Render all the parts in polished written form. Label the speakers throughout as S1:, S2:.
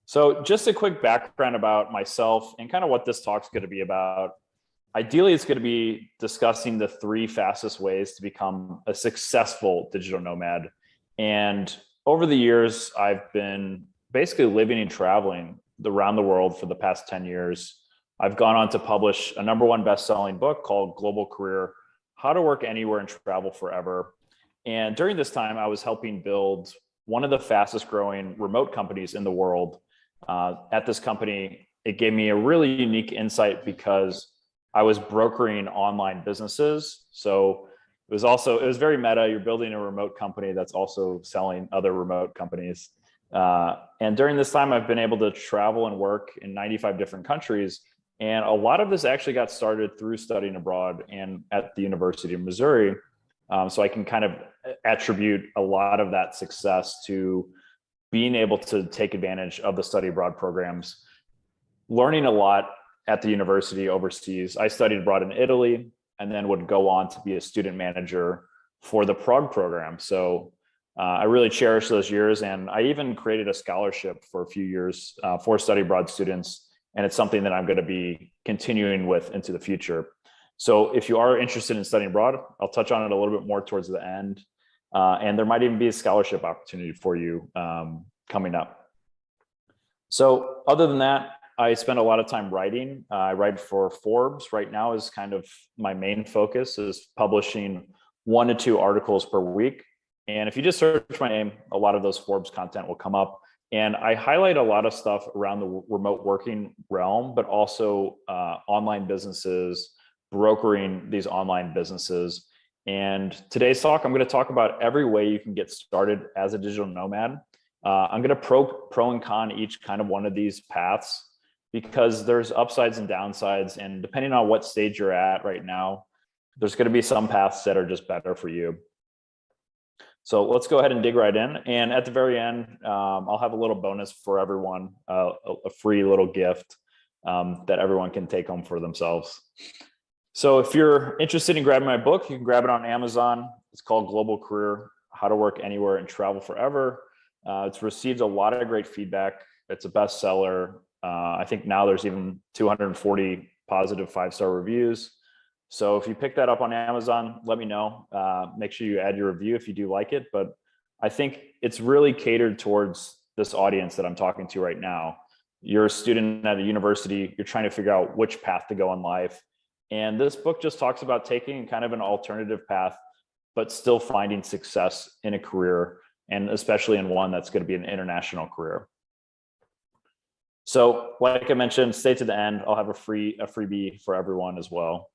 S1: So just a quick background about myself and kind of what this talk's going to be about. Ideally, it's going to be discussing the three fastest ways to become a successful digital nomad. And over the years, I've been basically living and traveling around the world for the past 10 years. I've gone on to publish a #1 best-selling book called Global Career: How to Work Anywhere and Travel Forever. And during this time, I was helping build one of the fastest growing remote companies in the world. At this company, it gave me a really unique insight because I was brokering online businesses. So it was very meta. You're building a remote company that's also selling other remote companies. And during this time, I've been able to travel and work in 95 different countries. And a lot of this actually got started through studying abroad and at the University of Missouri. So I can kind of attribute a lot of that success to being able to take advantage of the study abroad programs, learning a lot at the university overseas. I studied abroad in Italy and then would go on to be a student manager for the Prague program. So I really cherish those years. And I even created a scholarship for a few years for study abroad students. And it's something that I'm going to be continuing with into the future. So if you are interested in studying abroad, I'll touch on it a little bit more towards the end. And there might even be a scholarship opportunity for you coming up. So other than that, I spend a lot of time writing. I write for Forbes right now is kind of my main focus, is publishing 1 to 2 articles per week. And if you just search my name, a lot of those Forbes content will come up. And I highlight a lot of stuff around the remote working realm, but also online businesses, brokering these online businesses. And today's talk, I'm going to talk about every way you can get started as a digital nomad. I'm going to pro and con each kind of one of these paths because there's upsides and downsides. And depending on what stage you're at right now, there's going to be some paths that are just better for you. So let's go ahead and dig right in. And at the very end, I'll have a little bonus for everyone, a free little gift that everyone can take home for themselves. So if you're interested in grabbing my book, you can grab it on Amazon. It's called Global Career: How to Work Anywhere and Travel Forever. It's received a lot of great feedback. It's a bestseller. I think now there's even 240 positive 5-star reviews. So if you pick that up on Amazon, let me know. Make sure you add your review if you do like it. But I think it's really catered towards this audience that I'm talking to right now. You're a student at a university. You're trying to figure out which path to go in life. And this book just talks about taking kind of an alternative path, but still finding success in a career, and especially in one that's going to be an international career. So like I mentioned, stay to the end. I'll have a freebie for everyone as well.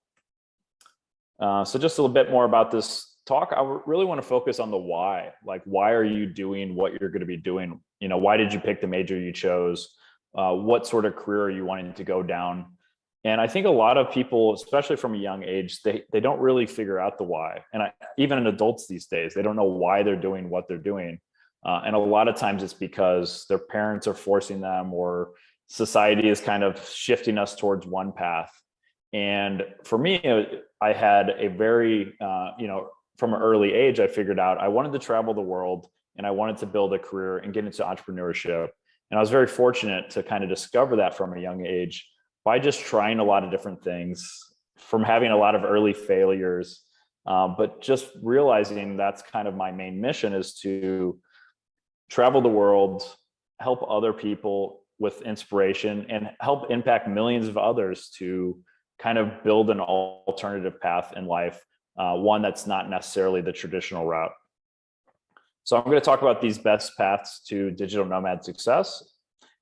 S1: So just a little bit more about this talk. I really want to focus on the why. Like, why are you doing what you're going to be doing? You know, why did you pick the major you chose? What sort of career are you wanting to go down? And I think a lot of people, especially from a young age, they don't really figure out the why. And even in adults these days, they don't know why they're doing what they're doing. And a lot of times it's because their parents are forcing them, or society is kind of shifting us towards one path. And for me, I had a very, from an early age, I figured out I wanted to travel the world and I wanted to build a career and get into entrepreneurship. And I was very fortunate to kind of discover that from a young age by just trying a lot of different things, from having a lot of early failures, but just realizing that's kind of my main mission, is to travel the world, help other people with inspiration, and help impact millions of others to kind of build an alternative path in life, one that's not necessarily the traditional route. So I'm going to talk about these best paths to digital nomad success.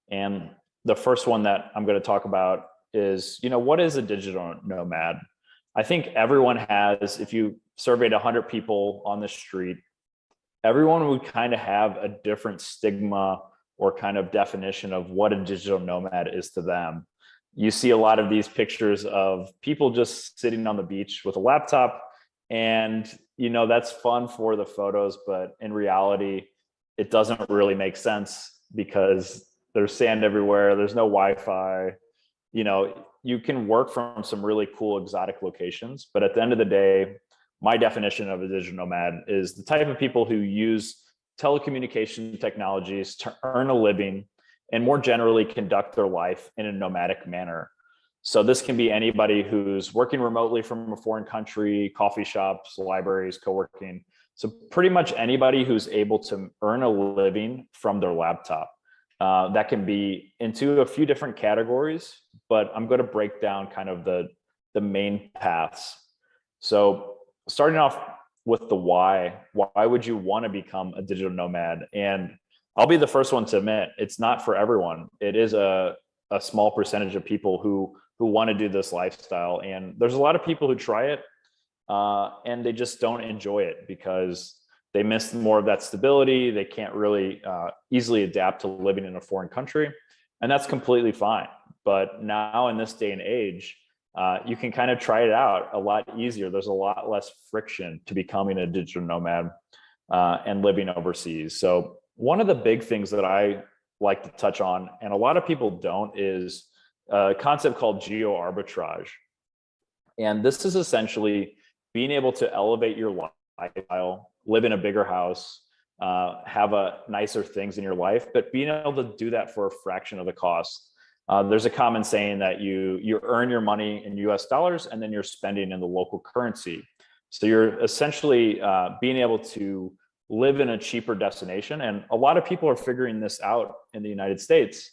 S1: And the first one that I'm going to talk about is, what is a digital nomad? I think everyone has, if you surveyed 100 people on the street, everyone would kind of have a different stigma or kind of definition of what a digital nomad is to them. You see a lot of these pictures of people just sitting on the beach with a laptop, and that's fun for the photos, but in reality, it doesn't really make sense because there's sand everywhere. There's no Wi-Fi. You can work from some really cool exotic locations, but at the end of the day, my definition of a digital nomad is the type of people who use telecommunication technologies to earn a living, and more generally conduct their life in a nomadic manner. So this can be anybody who's working remotely from a foreign country, coffee shops, libraries, co-working. So pretty much anybody who's able to earn a living from their laptop. That can be into a few different categories, but I'm going to break down kind of the main paths. So starting off with the why would you want to become a digital nomad? And I'll be the first one to admit it's not for everyone. It is a small percentage of people who want to do this lifestyle. And there's a lot of people who try it and they just don't enjoy it because they miss more of that stability. They can't really easily adapt to living in a foreign country. And that's completely fine. But now in this day and age, you can kind of try it out a lot easier. There's a lot less friction to becoming a digital nomad and living overseas. So one of the big things that I like to touch on, and a lot of people don't, is a concept called geo arbitrage. And this is essentially being able to elevate your lifestyle, live in a bigger house, have nicer things in your life, but being able to do that for a fraction of the cost. There's a common saying that you earn your money in US dollars and then you're spending in the local currency. So you're essentially being able to live in a cheaper destination. And a lot of people are figuring this out in the United States.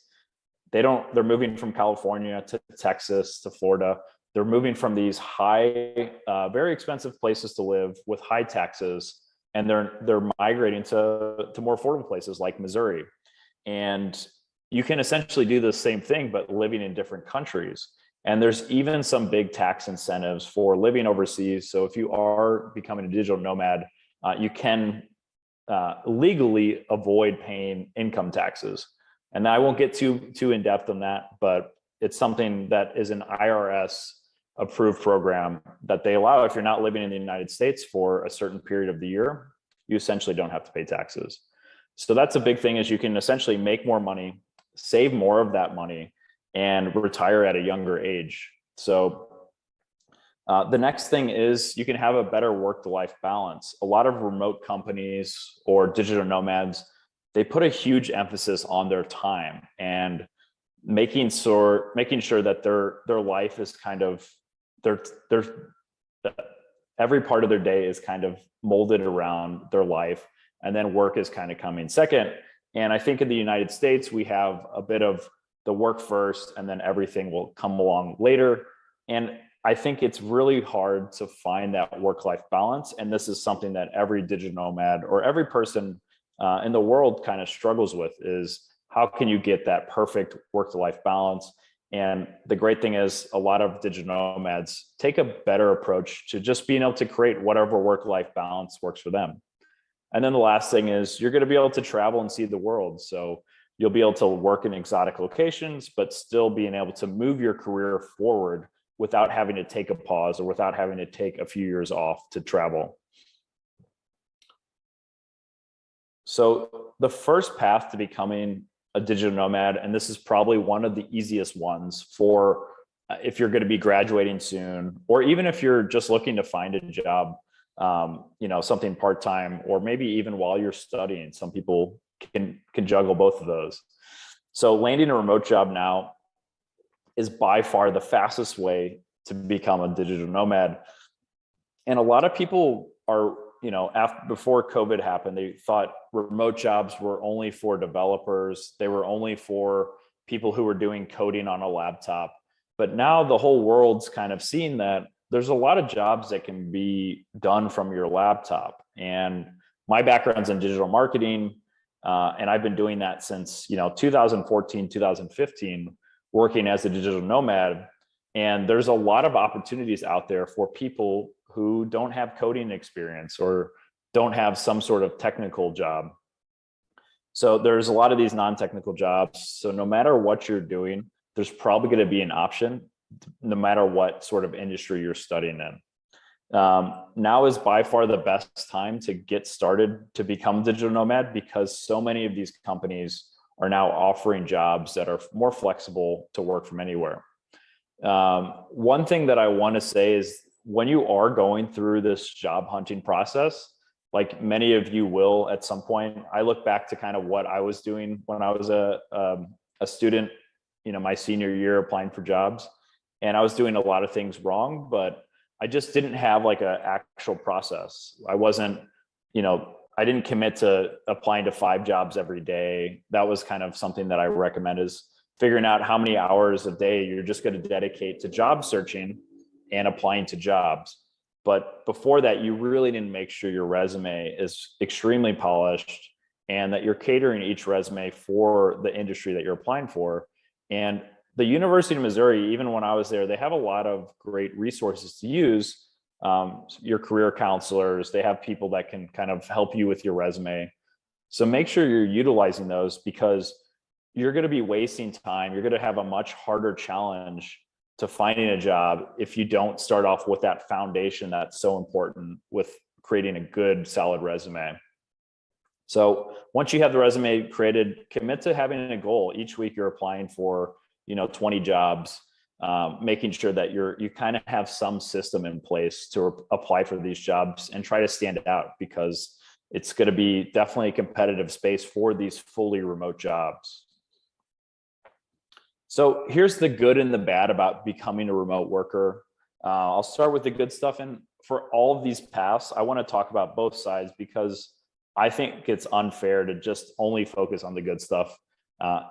S1: They're moving from California to Texas to Florida. They're moving from these high, very expensive places to live with high taxes, and they're migrating to more affordable places like Missouri. And you can essentially do the same thing, but living in different countries. And there's even some big tax incentives for living overseas. So if you are becoming a digital nomad, you can legally avoid paying income taxes. And I won't get too in depth on that, but it's something that is an IRS approved program that they allow. If you're not living in the United States for a certain period of the year, you essentially don't have to pay taxes. So that's a big thing, is you can essentially make more money, save more of that money, and retire at a younger age. So the next thing is you can have a better work-to-life balance. A lot of remote companies or digital nomads, they put a huge emphasis on their time and making sure that their life is kind of every part of their day is kind of molded around their life, and then work is kind of coming second. And I think in the United States, we have a bit of the work first and then everything will come along later. And I think it's really hard to find that work-life balance. And this is something that every digital nomad or every person in the world kind of struggles with, is how can you get that perfect work-to-life balance? And the great thing is a lot of digital nomads take a better approach to just being able to create whatever work-life balance works for them. And then the last thing is you're going to be able to travel and see the world. So you'll be able to work in exotic locations, but still being able to move your career forward without having to take a pause or without having to take a few years off to travel. So the first path to becoming a digital nomad, and this is probably one of the easiest ones for if you're going to be graduating soon, or even if you're just looking to find a job, something part-time, or maybe even while you're studying. Some people can juggle both of those. So landing a remote job now is by far the fastest way to become a digital nomad. And a lot of people are, before COVID happened, they thought remote jobs were only for developers. They were only for people who were doing coding on a laptop. But now the whole world's kind of seen that there's a lot of jobs that can be done from your laptop. And my background's in digital marketing, and I've been doing that since 2014, 2015, working as a digital nomad. And there's a lot of opportunities out there for people who don't have coding experience or don't have some sort of technical job. So there's a lot of these non-technical jobs. So no matter what you're doing, there's probably going to be an option, no matter what sort of industry you're studying in. Now is by far the best time to get started to become a digital nomad, because so many of these companies are now offering jobs that are more flexible to work from anywhere. One thing that I want to say is when you are going through this job hunting process, like many of you will at some point, I look back to kind of what I was doing when I was a a student, my senior year applying for jobs, and I was doing a lot of things wrong, but I just didn't have like an actual process. I wasn't, I didn't commit to applying to 5 jobs every day. That was kind of something that I recommend, is figuring out how many hours a day you're just going to dedicate to job searching and applying to jobs. But before that, you really need to make sure your resume is extremely polished and that you're catering each resume for the industry that you're applying for. And the University of Missouri, even when I was there, they have a lot of great resources to use. Your career counselors, they have people that can kind of help you with your resume. So make sure you're utilizing those, because you're going to be wasting time. You're going to have a much harder challenge to finding a job if you don't start off with that foundation that's so important with creating a good, solid resume. So once you have the resume created, commit to having a goal. Each week you're applying for, 20 jobs, making sure that you kind of have some system in place to apply for these jobs and try to stand out, because it's going to be definitely a competitive space for these fully remote jobs. So here's the good and the bad about becoming a remote worker. I'll start with the good stuff. And for all of these paths, I want to talk about both sides, because I think it's unfair to just only focus on the good stuff.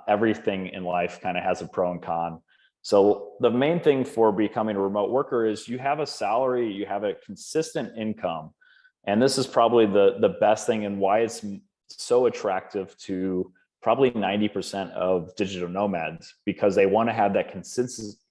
S1: Everything in life kind of has a pro and con. So the main thing for becoming a remote worker is you have a salary, you have a consistent income. And this is probably the best thing, and why it's so attractive to probably 90% of digital nomads, because they want to have that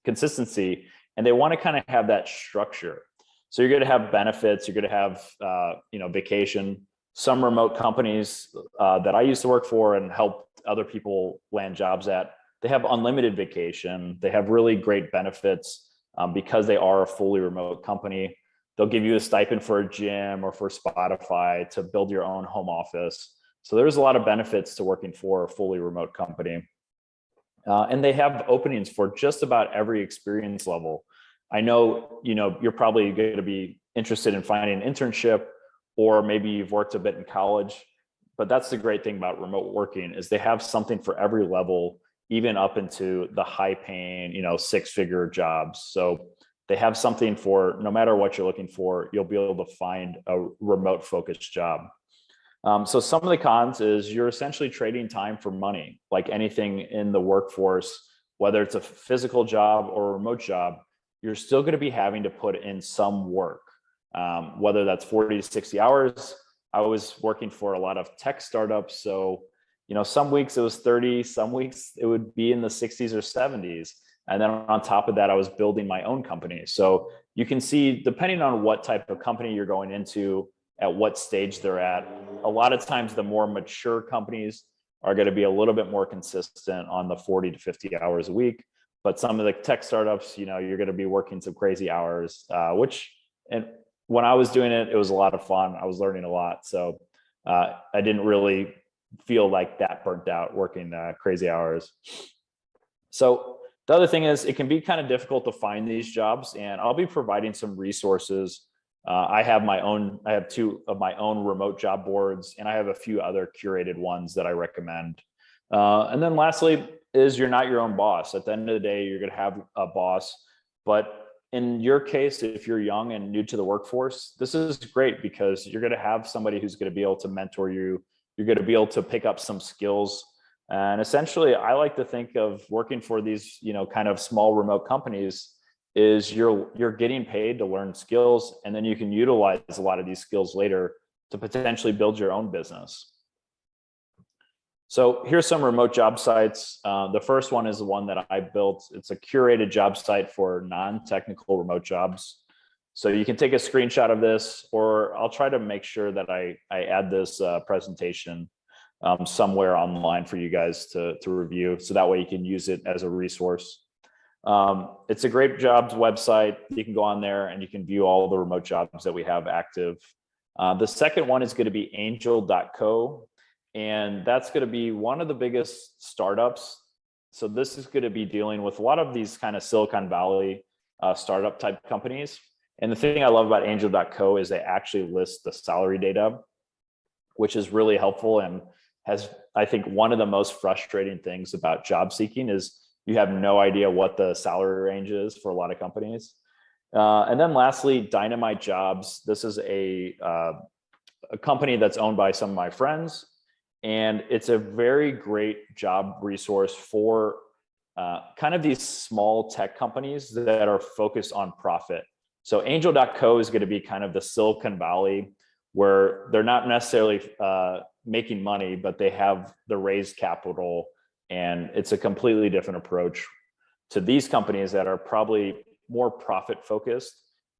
S1: consistency and they want to kind of have that structure. So you're going to have benefits, you're going to have vacation. Some remote companies that I used to work for and help other people land jobs at, they have unlimited vacation. They have really great benefits because they are a fully remote company. They'll give you a stipend for a gym or for Spotify to build your own home office. So there's a lot of benefits to working for a fully remote company. And they have openings for just about every experience level. I know, you're probably going to be interested in finding an internship, or maybe you've worked a bit in college, but that's the great thing about remote working, is they have something for every level, even up into the high paying, 6-figure jobs. So they have something for no matter what you're looking for, you'll be able to find a remote focused job. So some of the cons is you're essentially trading time for money. Like anything in the workforce, whether it's a physical job or a remote job, you're still going to be having to put in some work, whether that's 40 to 60 hours. I was working for a lot of tech startups. So, some weeks it was 30, some weeks it would be in the 60s or 70s. And then on top of that, I was building my own company. So you can see, depending on what type of company you're going into, at what stage they're at, a lot of times the more mature companies are going to be a little bit more consistent on the 40 to 50 hours a week. But some of the tech startups, you're going to be working some crazy hours, and when I was doing it, it was a lot of fun. I was learning a lot. So I didn't really feel like that burnt out working crazy hours. So the other thing is, it can be kind of difficult to find these jobs, and I'll be providing some resources. I have 2 of my own remote job boards, and I have a few other curated ones that I recommend. And then lastly is, you're not your own boss. At the end of the day, you're going to have a boss. But in your case, if you're young and new to the workforce, this is great, because you're going to have somebody who's going to be able to mentor you. You're going to be able to pick up some skills. And essentially, I like to think of working for these, kind of small remote companies, is you're getting paid to learn skills, and then you can utilize a lot of these skills later to potentially build your own business. So here's some remote job sites. The first one is the one that I built. It's a curated job site for non-technical remote jobs. So you can take a screenshot of this, or I'll try to make sure that I add this presentation somewhere online for you guys to review. So that way you can use it as a resource. It's a great jobs website. You can go on there and you can view all the remote jobs that we have active. The second one is going to be angel.co. And that's going to be one of the biggest startups. So this is going to be dealing with a lot of these kind of Silicon Valley startup type companies. And the thing I love about angel.co is they actually list the salary data, which is really helpful and has, I think, one of the most frustrating things about job seeking is you have no idea what the salary range is for a lot of companies. And then lastly, Dynamite Jobs. This is a company that's owned by some of my friends, and it's a very great job resource for kind of these small tech companies that are focused on profit. So Angel.co is going to be kind of the Silicon Valley, where they're not necessarily making money, but they have the raised capital, and it's a completely different approach to these companies that are probably more profit focused,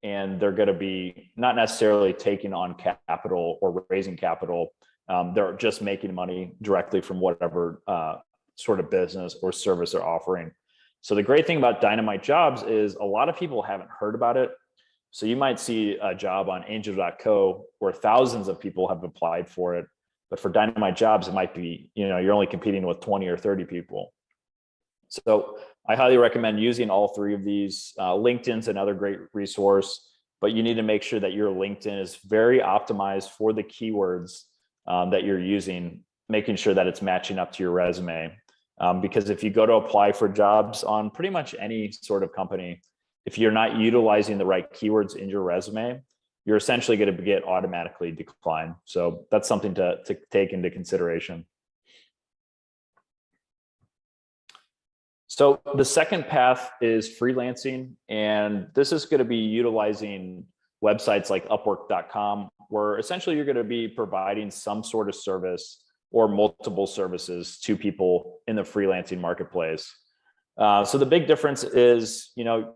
S1: and they're going to be not necessarily taking on capital or raising capital. They're just making money directly from whatever sort of business or service they're offering. So the great thing about Dynamite Jobs is a lot of people haven't heard about it. So you might see a job on Angel.co where thousands of people have applied for it. But for Dynamite Jobs, it might be, you're only competing with 20 or 30 people. So I highly recommend using all three of these. LinkedIn's another great resource, but you need to make sure that your LinkedIn is very optimized for the keywords that you're using, making sure that it's matching up to your resume. Because if you go to apply for jobs on pretty much any sort of company, if you're not utilizing the right keywords in your resume, you're essentially going to get automatically declined. So that's something to take into consideration. So the second path is freelancing, and this is going to be utilizing websites like Upwork.com, where essentially you're going to be providing some sort of service or multiple services to people in the freelancing marketplace. So the big difference is, you're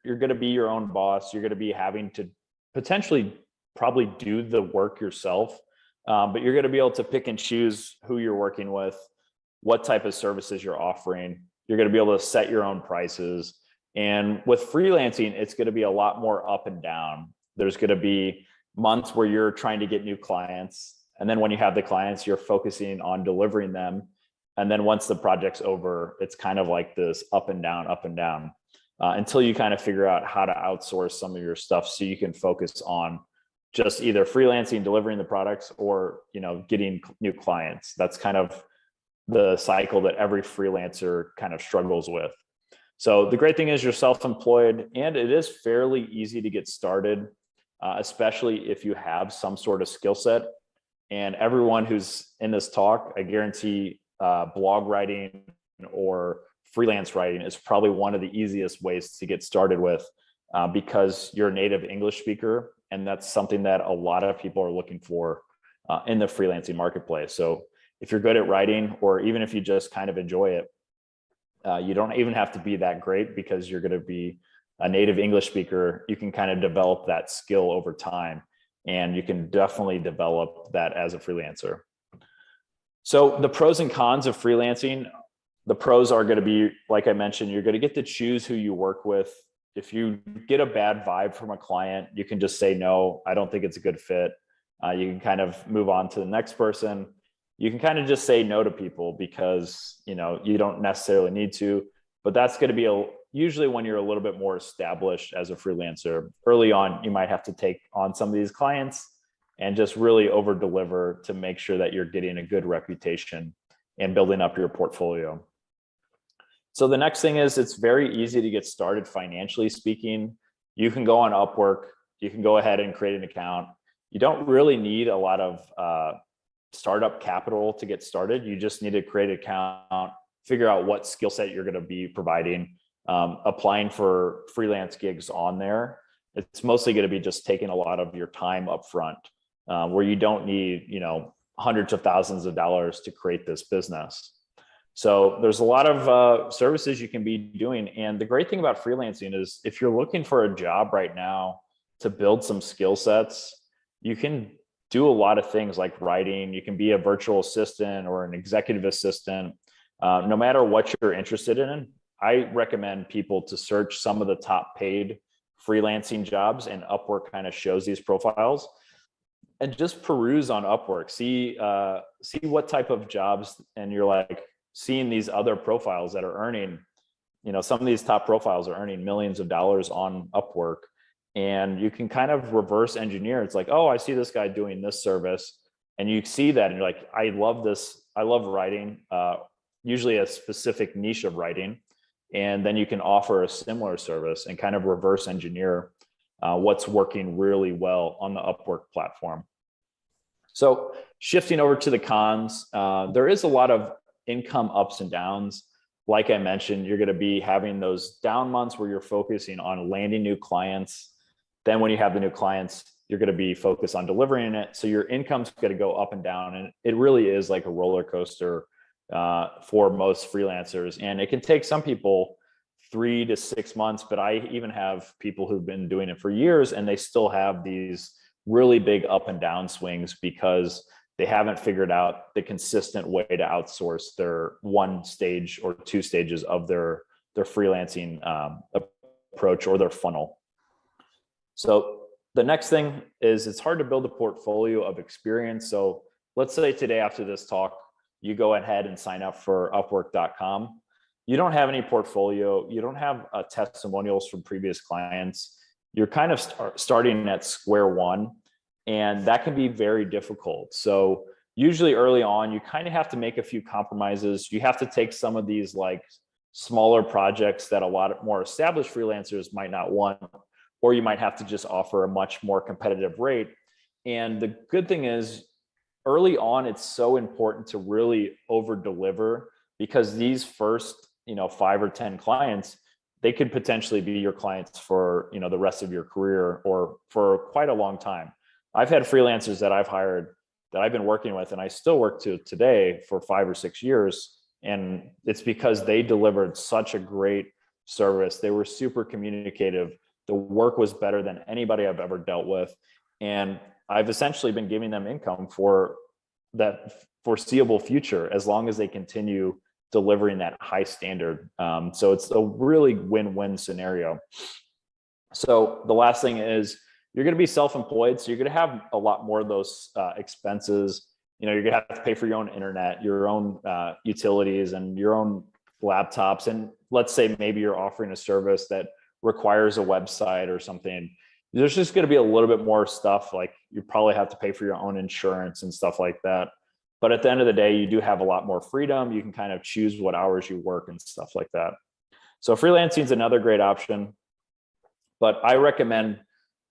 S1: going to be your own boss. You're going to be having to potentially probably do the work yourself, but you're going to be able to pick and choose who you're working with, what type of services you're offering. You're going to be able to set your own prices. And with freelancing, it's going to be a lot more up and down. There's going to be months where you're trying to get new clients. And then when you have the clients, you're focusing on delivering them. And then once the project's over, it's kind of like this up and down, until you kind of figure out how to outsource some of your stuff so you can focus on just either freelancing, delivering the products, or, getting new clients. That's kind of the cycle that every freelancer kind of struggles with. So the great thing is you're self-employed, and it is fairly easy to get started, especially if you have some sort of skill set. And everyone who's in this talk, I guarantee blog writing or freelance writing is probably one of the easiest ways to get started with, because you're a native English speaker, and that's something that a lot of people are looking for in the freelancing marketplace. So if you're good at writing, or even if you just kind of enjoy it, you don't even have to be that great, because you're going to be a native English speaker. You can kind of develop that skill over time, and you can definitely develop that as a freelancer. So the pros and cons of freelancing, the pros are going to be, like I mentioned, you're going to get to choose who you work with. If you get a bad vibe from a client, you can just say, no, I don't think it's a good fit. You can kind of move on to the next person. You can kind of just say no to people because, you don't necessarily need to, but that's going to be usually when you're a little bit more established as a freelancer. Early on, you might have to take on some of these clients and just really over deliver to make sure that you're getting a good reputation and building up your portfolio. So the next thing is, it's very easy to get started financially speaking. You can go on Upwork, you can go ahead and create an account. You don't really need a lot of startup capital to get started. You just need to create an account, figure out what skill set you're going to be providing, applying for freelance gigs on there. It's mostly going to be just taking a lot of your time up front, where you don't need, hundreds of thousands of dollars to create this business. So there's a lot of services you can be doing. And the great thing about freelancing is, if you're looking for a job right now to build some skill sets, you can do a lot of things like writing. You can be a virtual assistant or an executive assistant. No matter what you're interested in, I recommend people to search some of the top paid freelancing jobs, and Upwork kind of shows these profiles. And just peruse on Upwork, see what type of jobs, and you're like seeing these other profiles that are earning, some of these top profiles are earning millions of dollars on Upwork. And you can kind of reverse engineer. It's like, oh, I see this guy doing this service. And you see that and you're like, I love this. I love writing, usually a specific niche of writing. And then you can offer a similar service and kind of reverse engineer what's working really well on the Upwork platform. So shifting over to the cons, there is a lot of income ups and downs. Like I mentioned, you're going to be having those down months where you're focusing on landing new clients. Then when you have the new clients, you're going to be focused on delivering it. So your income's going to go up and down. And it really is like a roller coaster for most freelancers. And it can take some people 3 to 6 months, but I even have people who've been doing it for years and they still have these really big up and down swings because they haven't figured out the consistent way to outsource their 1 stage or 2 stages of their freelancing approach or their funnel. So the next thing is it's hard to build a portfolio of experience. So let's say today after this talk, you go ahead and sign up for Upwork.com. You don't have any portfolio. You don't have testimonials from previous clients. You're kind of starting at square one, and that can be very difficult. So usually early on, you kind of have to make a few compromises. You have to take some of these like smaller projects that a lot more established freelancers might not want, or you might have to just offer a much more competitive rate. And the good thing is early on, it's so important to really over deliver, because these first 5 or 10 clients, they could potentially be your clients for the rest of your career or for quite a long time. I've had freelancers that I've hired that I've been working with and I still work to today for 5 or 6 years. And it's because they delivered such a great service. They were super communicative. The work was better than anybody I've ever dealt with. And I've essentially been giving them income for that foreseeable future as long as they continue delivering that high standard. So it's a really win-win scenario. So the last thing is you're going to be self-employed. So you're going to have a lot more of those expenses. You're going to have to pay for your own internet, your own utilities, and your own laptops. And let's say maybe you're offering a service that requires a website or something. There's just going to be a little bit more stuff. Like you probably have to pay for your own insurance and stuff like that. But at the end of the day, you do have a lot more freedom. You can kind of choose what hours you work and stuff like that. So freelancing is another great option. But I recommend,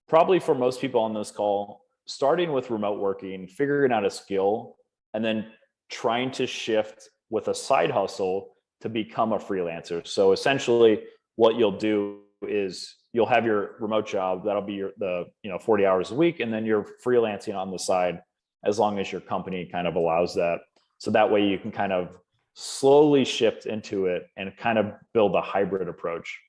S1: probably for most people on this call, starting with remote working, figuring out a skill, and then trying to shift with a side hustle to become a freelancer. So essentially what you'll do is you'll have your remote job. That'll be the 40 hours a week. And then you're freelancing on the side as long as your company kind of allows that. So that way you can kind of slowly shift into it and kind of build a hybrid approach.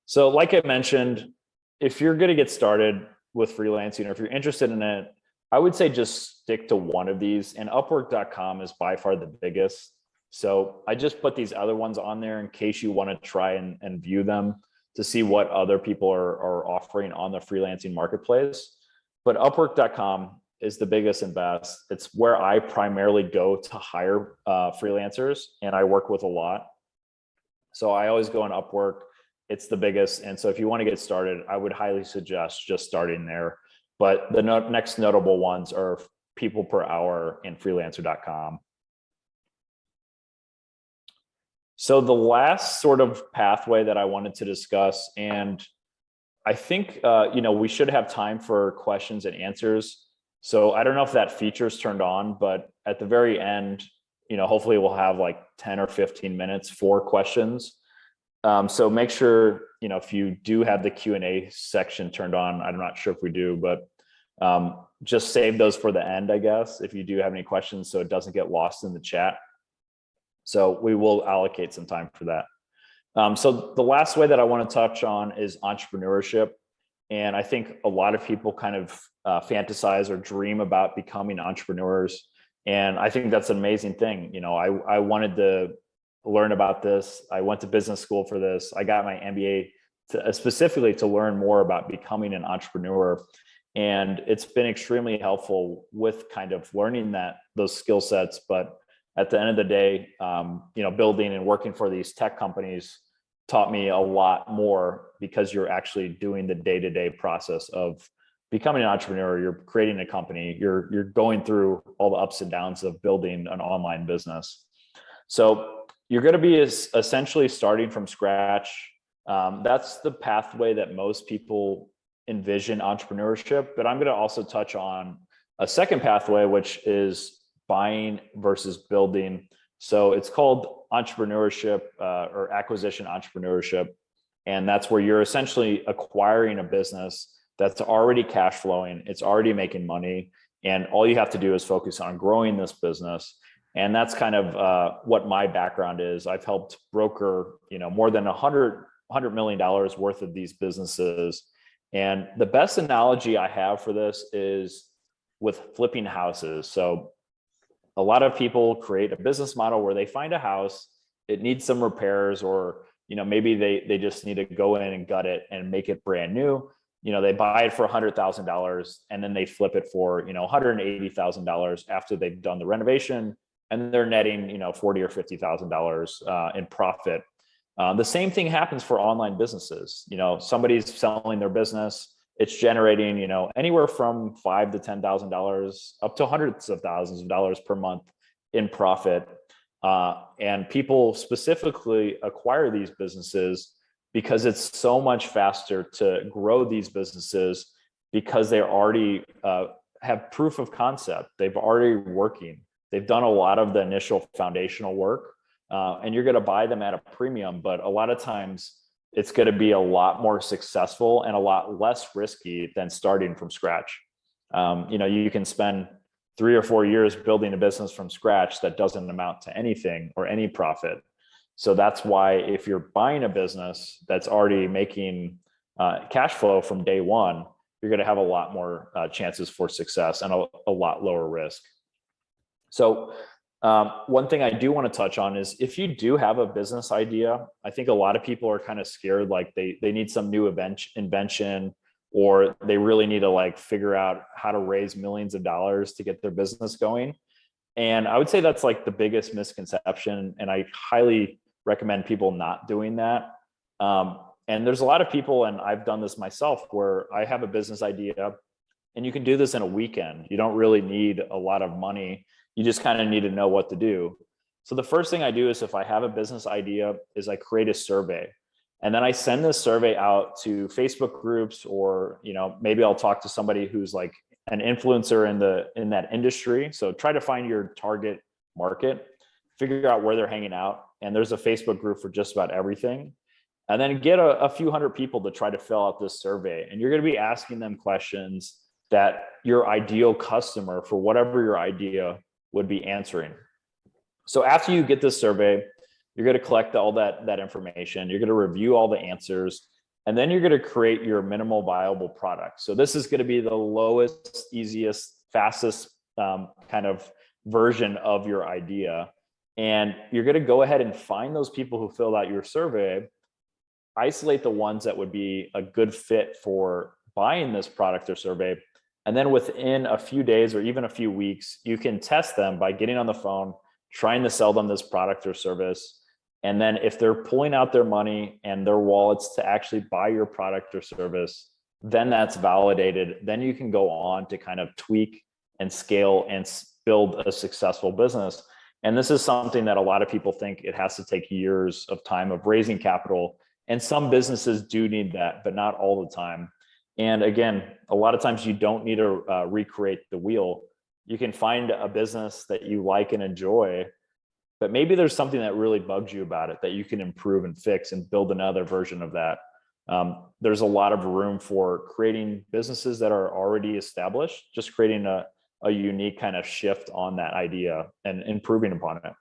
S1: So like I mentioned, if you're going to get started with freelancing or if you're interested in it, I would say just stick to one of these, and Upwork.com is by far the biggest. So I just put these other ones on there in case you want to try and view them to see what other people are offering on the freelancing marketplace. But Upwork.com is the biggest and best. It's where I primarily go to hire freelancers, and I work with a lot. So I always go on Upwork. It's the biggest. And so if you want to get started, I would highly suggest just starting there. But the next notable ones are People Per Hour and Freelancer.com. So the last sort of pathway that I wanted to discuss, and I think we should have time for questions and answers. So I don't know if that feature is turned on, but at the very end, hopefully we'll have like 10 or 15 minutes for questions. So make sure, if you do have the Q&A section turned on, I'm not sure if we do, but just save those for the end, I guess, if you do have any questions, so it doesn't get lost in the chat. So we will allocate some time for that. So the last way that I want to touch on is entrepreneurship. And I think a lot of people kind of fantasize or dream about becoming entrepreneurs. And I think that's an amazing thing. I wanted to learn about this. I went to business school for this. I got my MBA specifically to learn more about becoming an entrepreneur. And it's been extremely helpful with kind of learning those skill sets. But at the end of the day, building and working for these tech companies taught me a lot more, because you're actually doing the day-to-day process of becoming an entrepreneur, you're creating a company, you're going through all the ups and downs of building an online business. So you're going to be essentially starting from scratch. That's the pathway that most people envision entrepreneurship, but I'm going to also touch on a second pathway, which is buying versus building. So it's called entrepreneurship or acquisition entrepreneurship. And that's where you're essentially acquiring a business that's already cash flowing, it's already making money, and all you have to do is focus on growing this business. And that's kind of what my background is. I've helped broker, more than $100 million worth of these businesses. And the best analogy I have for this is with flipping houses. So a lot of people create a business model where they find a house, it needs some repairs, or maybe they just need to go in and gut it and make it brand new. They buy it for $100,000 and then they flip it for $180,000 after they've done the renovation, and they're netting $40,000 or $50,000 in profit. The same thing happens for online businesses. Somebody's selling their business, it's generating anywhere from $5,000 to $10,000 up to hundreds of thousands of dollars per month in profit. And people specifically acquire these businesses because it's so much faster to grow these businesses, because they already have proof of concept. They've already working. They've done a lot of the initial foundational work, and you're going to buy them at a premium. But a lot of times it's going to be a lot more successful and a lot less risky than starting from scratch. You can spend 3 or 4 years building a business from scratch that doesn't amount to anything or any profit. So that's why if you're buying a business that's already making cash flow from day one, you're going to have a lot more chances for success and a lot lower risk. So one thing I do want to touch on is, if you do have a business idea, I think a lot of people are kind of scared, like they need some new invention, or they really need to figure out how to raise millions of dollars to get their business going. And I would say that's the biggest misconception. And I highly recommend people not doing that. And there's a lot of people, and I've done this myself, where I have a business idea and you can do this in a weekend. You don't really need a lot of money. You just kind of need to know what to do. So the first thing I do is, if I have a business idea, is I create a survey. And then I send this survey out to Facebook groups, or maybe I'll talk to somebody who's an influencer in that industry. So try to find your target market, figure out where they're hanging out. And there's a Facebook group for just about everything. And then get a few hundred people to try to fill out this survey. And you're going to be asking them questions that your ideal customer for whatever your idea would be answering. So after you get this survey, you're going to collect all that information. You're going to review all the answers, and then you're going to create your minimal viable product. So this is going to be the lowest, easiest, fastest kind of version of your idea. And you're going to go ahead and find those people who filled out your survey, isolate the ones that would be a good fit for buying this product or survey. And then within a few days or even a few weeks, you can test them by getting on the phone, trying to sell them this product or service. And then if they're pulling out their money and their wallets to actually buy your product or service, then that's validated. Then you can go on to kind of tweak and scale and build a successful business. And this is something that a lot of people think it has to take years of time of raising capital. And some businesses do need that, but not all the time. And again, a lot of times you don't need to recreate the wheel. You can find a business that you like and enjoy, but maybe there's something that really bugs you about it that you can improve and fix and build another version of that. There's a lot of room for creating businesses that are already established, just creating a unique kind of shift on that idea and improving upon it.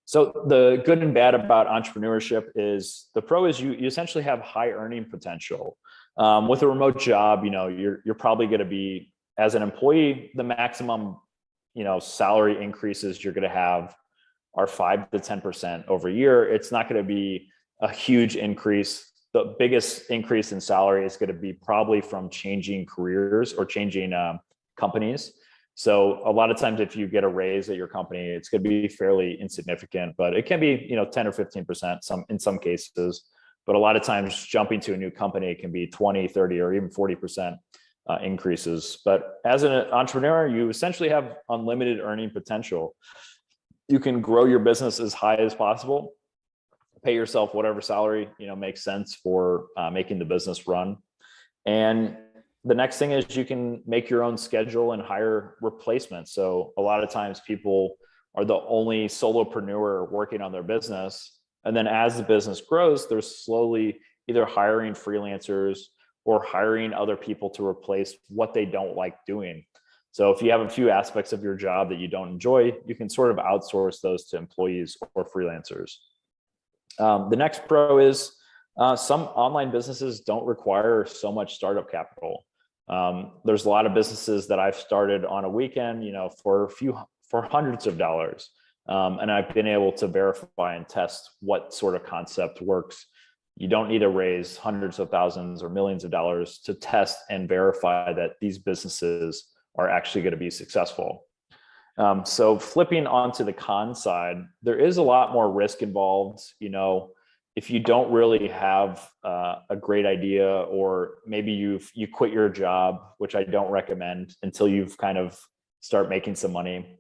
S1: So the good and bad about entrepreneurship is, the pro is you essentially have high earning potential. With a remote job, you're probably going to be, as an employee, the maximum salary increases you're going to have are 5 to 10% over a year. It's not going to be a huge increase. The biggest increase in salary is going to be probably from changing careers or changing companies. So a lot of times if you get a raise at your company, it's going to be fairly insignificant, but it can be 10 or 15% in some cases. But a lot of times jumping to a new company can be 20, 30, or even 40% increases. But as an entrepreneur, you essentially have unlimited earning potential. You can grow your business as high as possible, pay yourself whatever salary makes sense for making the business run. And the next thing is you can make your own schedule and hire replacements. So a lot of times people are the only solopreneur working on their business. And then as the business grows, they're slowly either hiring freelancers or hiring other people to replace what they don't like doing. So if you have a few aspects of your job that you don't enjoy, you can sort of outsource those to employees or freelancers. The next pro is some online businesses don't require so much startup capital. There's a lot of businesses that I've started on a weekend, for hundreds of dollars. And I've been able to verify and test what sort of concept works. You don't need to raise hundreds of thousands or millions of dollars to test and verify that these businesses are actually going to be successful. So flipping onto the con side, there is a lot more risk involved. If you don't really have a great idea, or maybe you quit your job, which I don't recommend until you've kind of start making some money.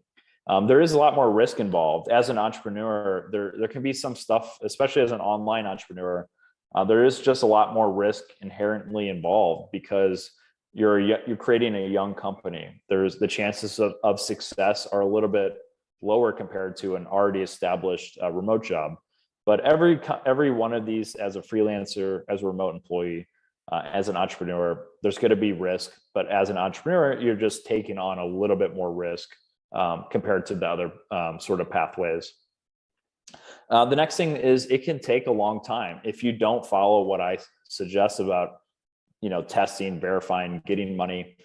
S1: There is a lot more risk involved. As an entrepreneur, there can be some stuff, especially as an online entrepreneur, there is just a lot more risk inherently involved because you're creating a young company. There's the chances of success are a little bit lower compared to an already established remote job. But every one of these, as a freelancer, as a remote employee, as an entrepreneur, there's going to be risk. But as an entrepreneur, you're just taking on a little bit more risk compared to the other sort of pathways. The next thing is it can take a long time if you don't follow what I suggest about testing, verifying, getting money.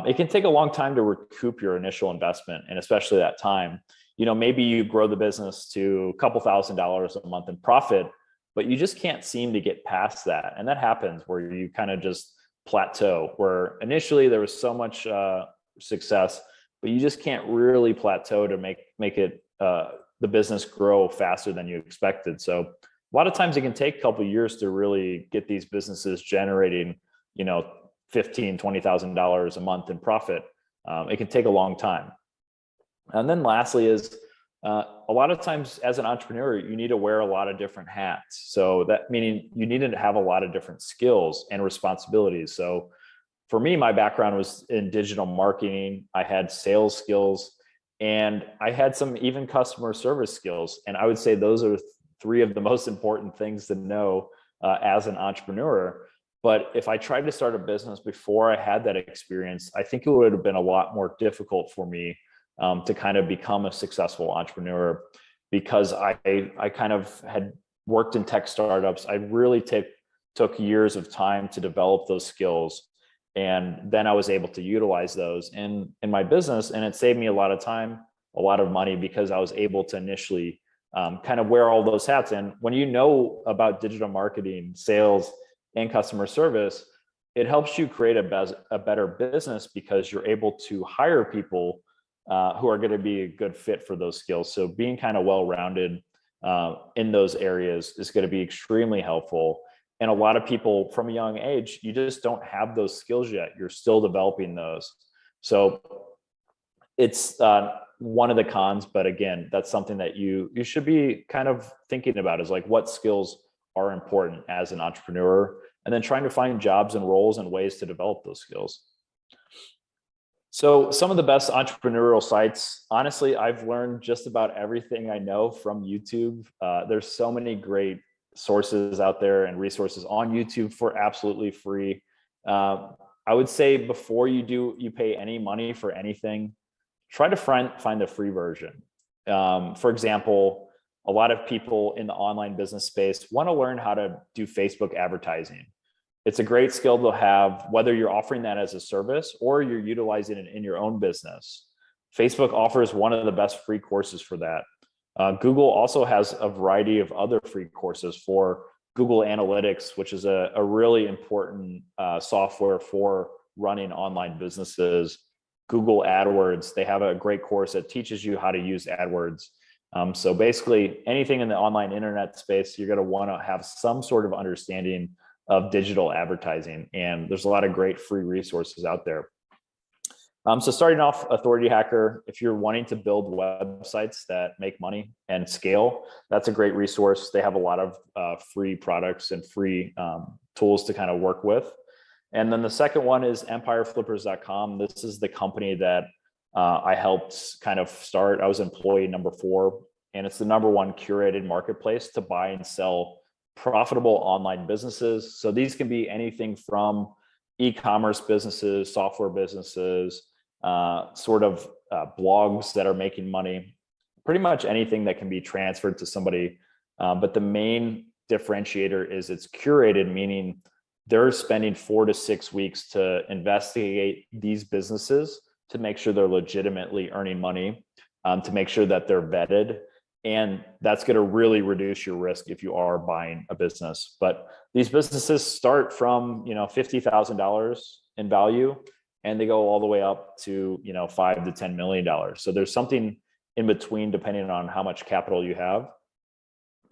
S1: It can take a long time to recoup your initial investment, and especially that time. Maybe you grow the business to a couple $1,000s a month in profit, but you just can't seem to get past that. And that happens where you kind of just plateau, where initially there was so much success, but you just can't really plateau to make it the business grow faster than you expected. So a lot of times it can take a couple of years to really get these businesses generating, $15,000, $20,000 a month in profit. It can take a long time. And then lastly is a lot of times as an entrepreneur, you need to wear a lot of different hats. So that meaning you need to have a lot of different skills and responsibilities. So for me, my background was in digital marketing. I had sales skills and I had some even customer service skills. And I would say those are three of the most important things to know as an entrepreneur. But if I tried to start a business before I had that experience, I think it would have been a lot more difficult for me to kind of become a successful entrepreneur, because I kind of had worked in tech startups. I really took years of time to develop those skills. And then I was able to utilize those in my business. And it saved me a lot of time, a lot of money, because I was able to initially kind of wear all those hats. And when you know about digital marketing, sales, and customer service, it helps you create a better business because you're able to hire people who are going to be a good fit for those skills. So being kind of well-rounded in those areas is going to be extremely helpful. And a lot of people from a young age, you just don't have those skills yet. You're still developing those. So it's one of the cons, but again, that's something that you should be kind of thinking about, is like what skills are important as an entrepreneur, and then trying to find jobs and roles and ways to develop those skills. So some of the best entrepreneurial sites, honestly, I've learned just about everything I know from YouTube. There's so many great sources out there and resources on YouTube for absolutely free. I would say before you pay any money for anything, try to find the free version. For example, a lot of people in the online business space want to learn how to do Facebook advertising. It's a great skill to have, whether you're offering that as a service or you're utilizing it in your own business. Facebook offers one of the best free courses for that. Google also has a variety of other free courses for Google Analytics, which is a really important software for running online businesses. Google AdWords, they have a great course that teaches you how to use AdWords. So basically anything in the online internet space, you're going to want to have some sort of understanding of digital advertising. And there's a lot of great free resources out there. So starting off, Authority Hacker, if you're wanting to build websites that make money and scale, that's a great resource. They have a lot of free products and free tools to kind of work with. And then the second one is empireflippers.com. This is the company that I helped kind of start. I was employee number 4, and it's the #1 curated marketplace to buy and sell profitable online businesses. So these can be anything from e-commerce businesses, software businesses, blogs that are making money, pretty much anything that can be transferred to somebody. But the main differentiator is it's curated, meaning they're spending 4 to 6 weeks to investigate these businesses to make sure they're legitimately earning money, to make sure that they're vetted. And that's going to really reduce your risk if you are buying a business. But these businesses start from, $50,000 in value, and they go all the way up to, $5 to $10 million. So there's something in between depending on how much capital you have.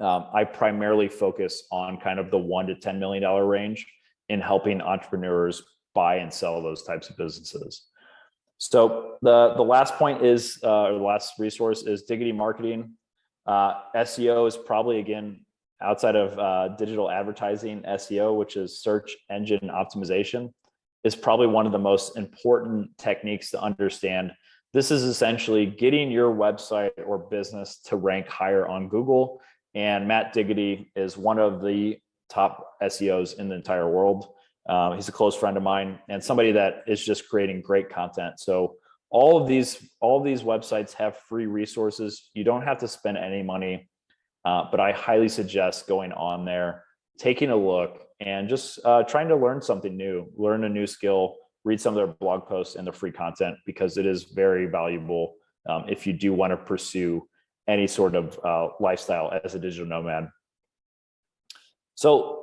S1: I primarily focus on kind of the $1 to $10 million range in helping entrepreneurs buy and sell those types of businesses. So the last point is, or the last resource is Diggity Marketing. SEO is probably, again, outside of digital advertising, SEO, which is search engine optimization, is probably one of the most important techniques to understand. This is essentially getting your website or business to rank higher on Google. And Matt Diggity is one of the top SEOs in the entire world. He's a close friend of mine and somebody that is just creating great content. So all of these websites have free resources. You don't have to spend any money, but I highly suggest going on there, taking a look, and just trying to learn something new, learn a new skill, read some of their blog posts and their free content, because it is very valuable if you do want to pursue any sort of lifestyle as a digital nomad. So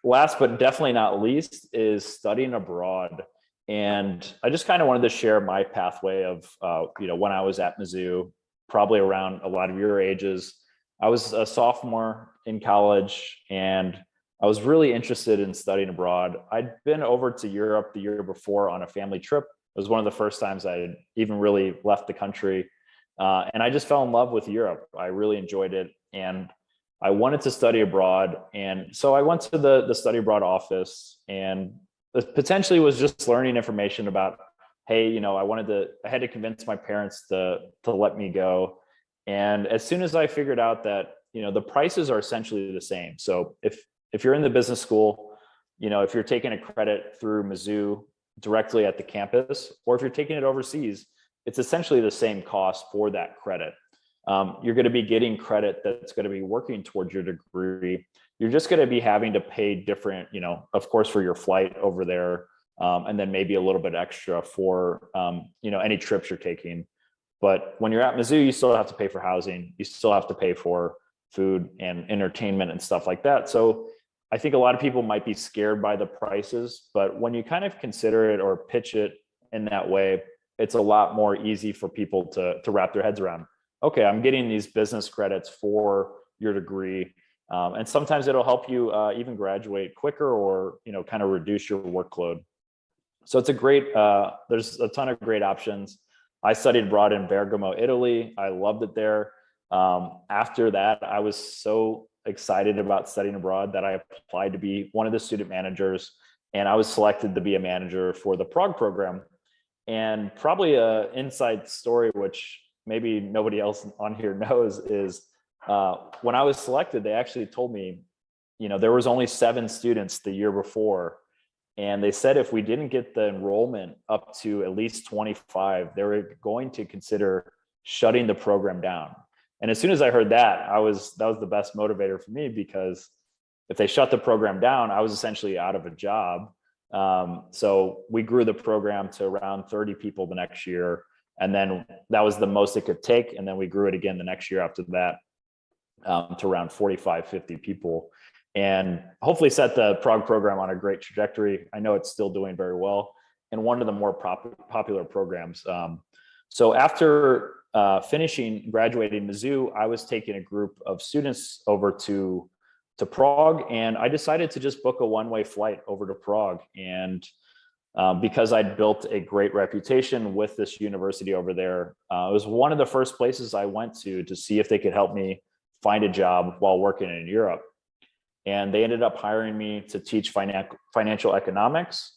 S1: last but definitely not least is studying abroad. And I just kind of wanted to share my pathway of, when I was at Mizzou, probably around a lot of your ages. I was a sophomore in college and I was really interested in studying abroad. I'd been over to Europe the year before on a family trip. It was one of the first times I had even really left the country. And I just fell in love with Europe. I really enjoyed it. And I wanted to study abroad. And so I went to the study abroad office, and potentially was just learning information about, hey, I had to convince my parents to let me go. And as soon as I figured out that, the prices are essentially the same. So if you're in the business school, if you're taking a credit through Mizzou directly at the campus, or if you're taking it overseas, it's essentially the same cost for that credit. You're going to be getting credit that's going to be working towards your degree. You're just going to be having to pay different, of course, for your flight over there, and then maybe a little bit extra for, any trips you're taking. But when you're at Mizzou, you still have to pay for housing. You still have to pay for food and entertainment and stuff like that. So I think a lot of people might be scared by the prices, but when you kind of consider it or pitch it in that way, it's a lot more easy for people to wrap their heads around. Okay, I'm getting these business credits for your degree. And sometimes it'll help you even graduate quicker, or, kind of reduce your workload. So it's a great, there's a ton of great options. I studied abroad in Bergamo, Italy. I loved it there. After that, I was so excited about studying abroad that I applied to be one of the student managers, and I was selected to be a manager for the Prague program. And probably an inside story, which maybe nobody else on here knows, is when I was selected, they actually told me, there was only 7 students the year before. And they said if we didn't get the enrollment up to at least 25, they were going to consider shutting the program down. And as soon as I heard that, that was the best motivator for me, because if they shut the program down, I was essentially out of a job. So we grew the program to around 30 people the next year. And then that was the most it could take. And then we grew it again the next year after that, to around 45, 50 people, and hopefully set the Prague program on a great trajectory. I know it's still doing very well, and one of the more popular programs. So after graduating Mizzou, I was taking a group of students over to Prague, and I decided to just book a one-way flight over to Prague. And because I'd built a great reputation with this university over there, it was one of the first places I went to see if they could help me find a job while working in Europe. And they ended up hiring me to teach financial economics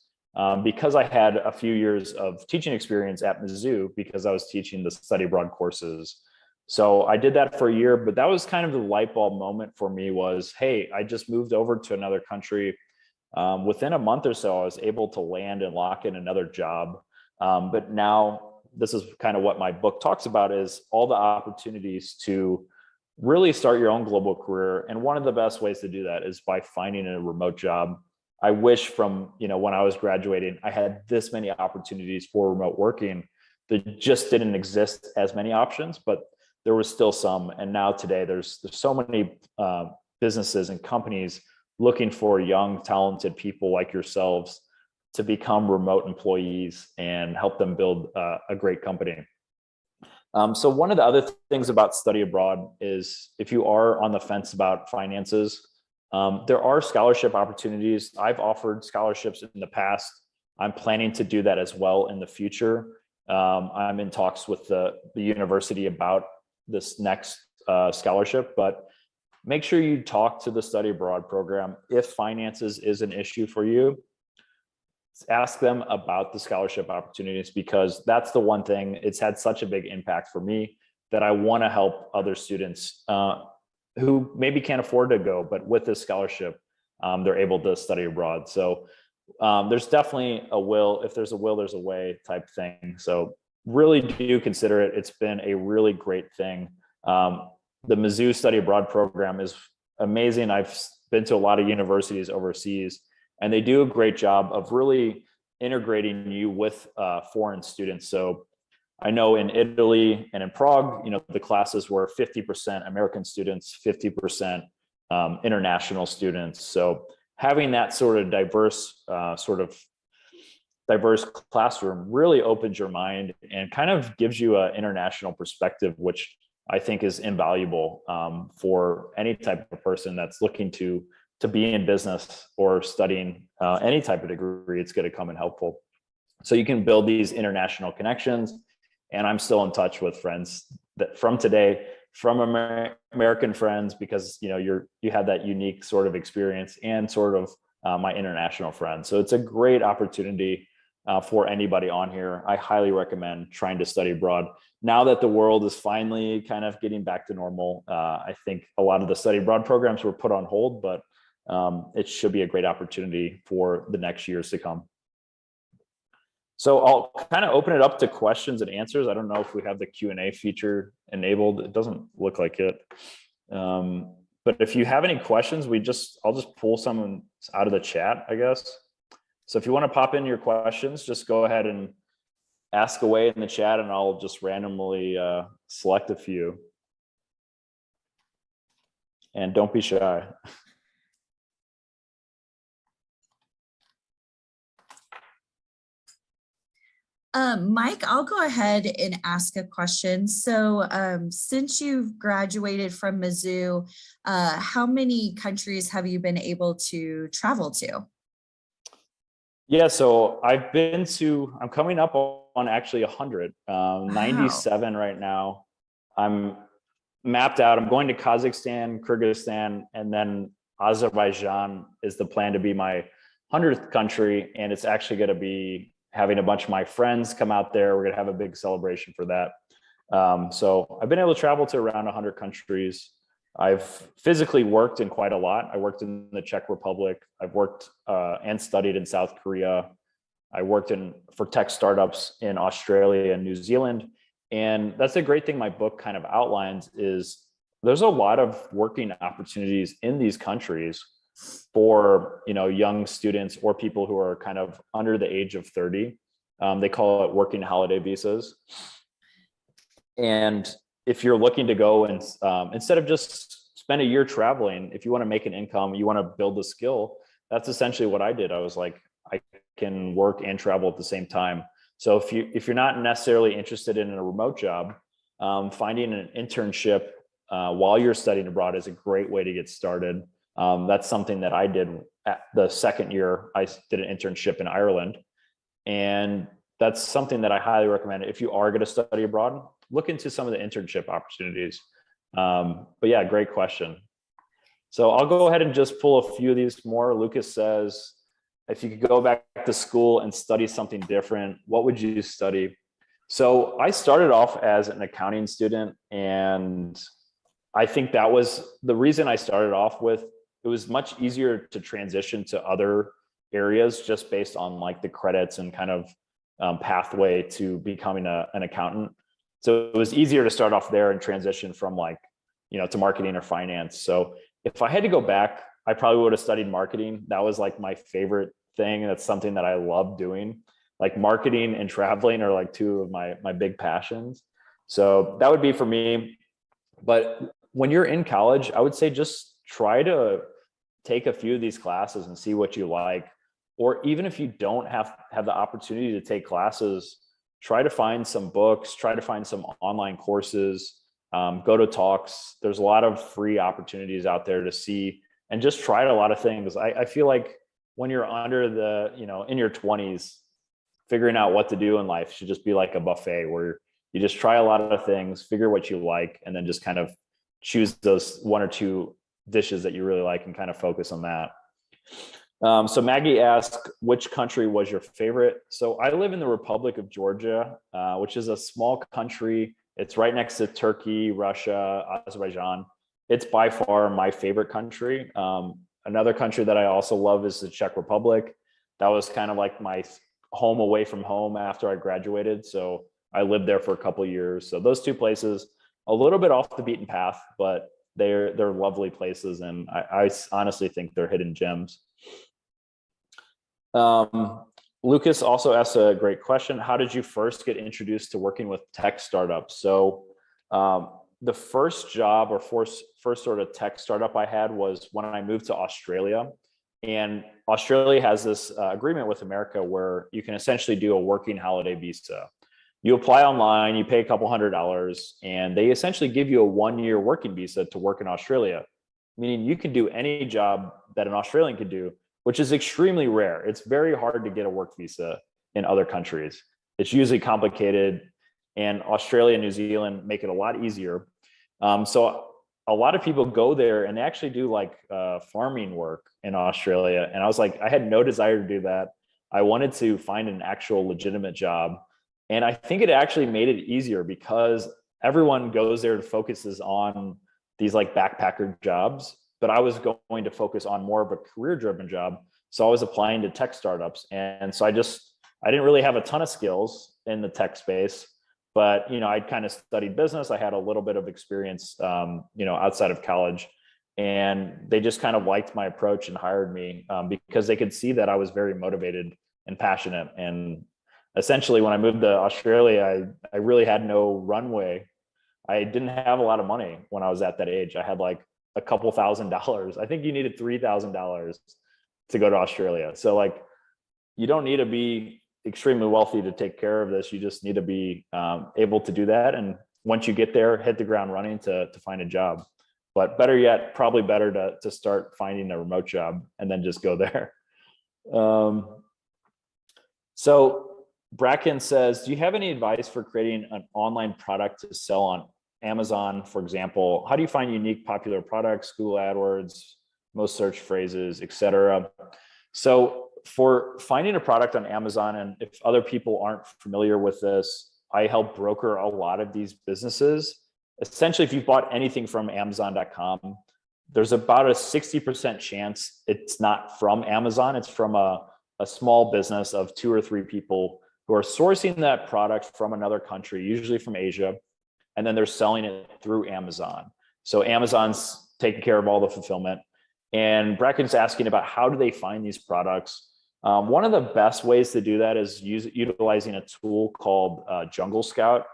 S1: because I had a few years of teaching experience at Mizzou because I was teaching the study abroad courses. So I did that for a year, but that was kind of the light bulb moment for me was, hey, I just moved over to another country. Within a month or so, I was able to land and lock in another job. But now this is kind of what my book talks about, is all the opportunities to really start your own global career. And one of the best ways to do that is by finding a remote job. I wish from, when I was graduating, I had this many opportunities for remote working. There just didn't exist as many options, but there was still some. And now today there's so many businesses and companies looking for young, talented people like yourselves to become remote employees and help them build a great company. So one of the other things about study abroad is if you are on the fence about finances, there are scholarship opportunities. I've offered scholarships in the past. I'm planning to do that as well in the future. I'm in talks with the university about this next scholarship, but make sure you talk to the study abroad program. If finances is an issue for you, ask them about the scholarship opportunities, because that's the one thing, it's had such a big impact for me that I want to help other students who maybe can't afford to go, but with this scholarship, they're able to study abroad. So there's definitely a will. If there's a will, there's a way type thing. So really do consider it. It's been a really great thing. The Mizzou Study Abroad program is amazing. I've been to a lot of universities overseas, and they do a great job of really integrating you with foreign students. So I know in Italy and in Prague, the classes were 50% American students, 50% international students. So having that sort of diverse classroom really opens your mind and kind of gives you an international perspective, which I think is invaluable for any type of person that's looking to be in business or studying any type of degree. It's going to come in helpful. So you can build these international connections. And I'm still in touch with friends that from today, from American friends, because you had that unique sort of experience, and sort of my international friends. So it's a great opportunity for anybody on here. I highly recommend trying to study abroad. Now that the world is finally kind of getting back to normal, I think a lot of the study abroad programs were put on hold, but it should be a great opportunity for the next years to come. So I'll kind of open it up to questions and answers. I don't know if we have the Q&A feature enabled. It doesn't look like it. But if you have any questions, I'll just pull some out of the chat, I guess. So if you want to pop in your questions, just go ahead and ask away in the chat, and I'll just randomly select a few. And don't be shy.
S2: Mike, I'll go ahead and ask a question. So since you've graduated from Mizzou, how many countries have you been able to travel to?
S1: Yeah, so I'm coming up on actually 100, 97 right now. I'm mapped out. I'm going to Kazakhstan, Kyrgyzstan, and then Azerbaijan is the plan to be my 100th country. And it's actually going to be having a bunch of my friends come out there. We're going to have a big celebration for that. So I've been able to travel to around 100 countries. I've physically worked in quite a lot. I worked in the Czech Republic. I've worked and studied in South Korea. I worked for tech startups in Australia and New Zealand. And that's a great thing my book kind of outlines, is there's a lot of working opportunities in these countries for young students or people who are kind of under the age of 30. They call it working holiday visas. And if you're looking to go and instead of just spend a year traveling, if you want to make an income, you want to build a skill, that's essentially what I did. I was like, I can work and travel at the same time. So if you're not necessarily interested in a remote job, finding an internship while you're studying abroad is a great way to get started. That's something that I did at the second year. I did an internship in Ireland, and that's something that I highly recommend. If you are going to study abroad, look into some of the internship opportunities. But yeah, great question. So I'll go ahead and just pull a few of these more. Lucas says, if you could go back to school and study something different, what would you study? So I started off as an accounting student, and I think that was the reason I started off with. It was much easier to transition to other areas just based on like the credits and kind of pathway to becoming an accountant. So it was easier to start off there and transition from like, to marketing or finance. So if I had to go back, I probably would have studied marketing. That was like my favorite thing. That's something that I love doing. Like marketing and traveling are like two of my big passions. So that would be for me. But when you're in college, I would say just try to take a few of these classes and see what you like. Or even if you don't have the opportunity to take classes, try to find some books, try to find some online courses, go to talks. There's a lot of free opportunities out there to see and just try a lot of things. I feel like when you're under in your 20s, figuring out what to do in life should just be like a buffet where you just try a lot of things, figure what you like, and then just kind of choose those one or two dishes that you really like and kind of focus on that. So Maggie asked, which country was your favorite? So I live in the Republic of Georgia, which is a small country. It's right next to Turkey, Russia, Azerbaijan. It's by far my favorite country. Another country that I also love is the Czech Republic. That was kind of like my home away from home after I graduated. So I lived there for a couple of years. So those two places, a little bit off the beaten path, but they're lovely places. And I honestly think they're hidden gems. Lucas also asked a great question. How did you first get introduced to working with tech startups? So the first job or first sort of tech startup I had was when I moved to Australia. And Australia has this agreement with America where you can essentially do a working holiday visa. You apply online, you pay a couple $100, and they essentially give you a 1-year working visa to work in Australia, meaning you can do any job that an Australian could do, which is extremely rare. It's very hard to get a work visa in other countries. It's usually complicated, and Australia and New Zealand make it a lot easier. So a lot of people go there and they actually do like farming work in Australia. And I was like, I had no desire to do that. I wanted to find an actual legitimate job. And I think it actually made it easier because everyone goes there to focuses on these like backpacker jobs, but I was going to focus on more of a career-driven job. So I was applying to tech startups. And so I didn't really have a ton of skills in the tech space, but, I'd kind of studied business. I had a little bit of experience, outside of college, and they just kind of liked my approach and hired me because they could see that I was very motivated and passionate. And essentially when I moved to Australia, I really had no runway. I didn't have a lot of money when I was at that age. I had like a couple $1,000s. I think you needed $3,000 to go to Australia. So like, you don't need to be extremely wealthy to take care of this. You just need to be able to do that. And once you get there, hit the ground running to find a job. But better yet, probably better to start finding a remote job and then just go there. So Bracken says, do you have any advice for creating an online product to sell on Amazon, for example? How do you find unique, popular products, Google AdWords, most search phrases, etc.? So for finding a product on Amazon, and if other people aren't familiar with this, I help broker a lot of these businesses. Essentially, if you've bought anything from Amazon.com, there's about a 60% chance it's not from Amazon. It's from a small business of 2 or 3 people who are sourcing that product from another country, usually from Asia, and then they're selling it through Amazon. So Amazon's taking care of all the fulfillment. And Bracken's asking about how do they find these products? One of the best ways to do that is utilizing a tool called Jungle Scout.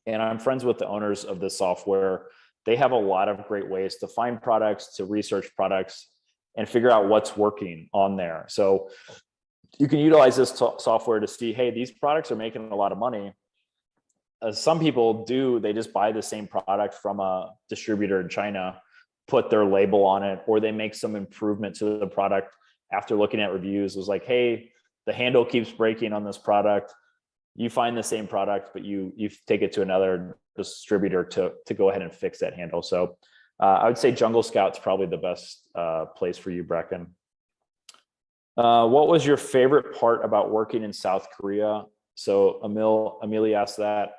S1: And I'm friends with the owners of the software. They have a lot of great ways to find products, to research products, and figure out what's working on there. So you can utilize this software to see, hey, these products are making a lot of money. some people do, they just buy the same product from a distributor in China, put their label on it, or they make some improvement to the product after looking at reviews. It was like, hey, the handle keeps breaking on this product. You find the same product, but you take it to another distributor to go ahead and fix that handle. So I would say Jungle Scout's probably the best place for you, Brecken. What was your favorite part about working in South Korea? So Amelie asked that.